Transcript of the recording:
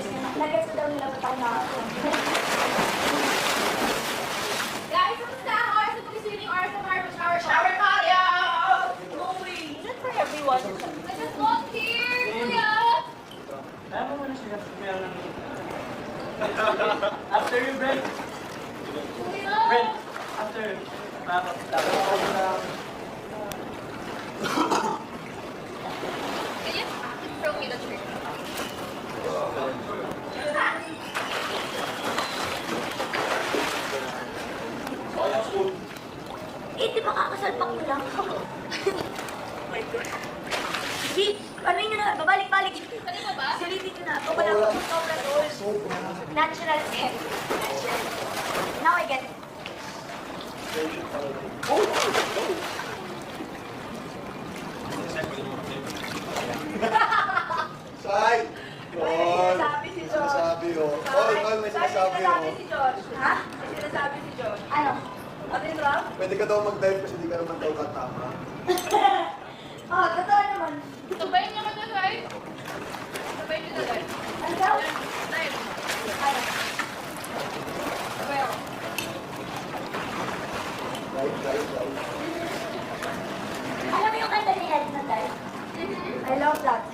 Nag-gets na daw nila pa tayo na. Guys, kamusta ang oras na pag-swimming oras ng Marble Shower? Shower Maria! Going! Is that for everyone? I just walk here, kuya! Kaya mo muna siya. Meron ng... After you, Brent. Kuya! Brent, after. Tapos ako na... Can you throw me the trick? Eh, di ba kakasalpak mo lang? Oh my God. Sige, ano yun na? Babalik-balik. Kanina ba? Sulitin ko na. Wala ko sobra doon. Natural hair. Natural. Now I get it. Sai! May Yun! sinasabi si George. Sinasabi ko. Oy, may sinasabi ko. si George. Ha? May sinasabi si George. Ano? Ano yung Rob? Pwede ka daw mag-dive kasi di ka naman daw katama. Oh, totoo naman. Sabayin niyo ka na, guys. Sabayin niyo na, guys. Ano daw? Live. Ano? Well, Dive. Alam mo yung kanta ni Ed na tayo? I love that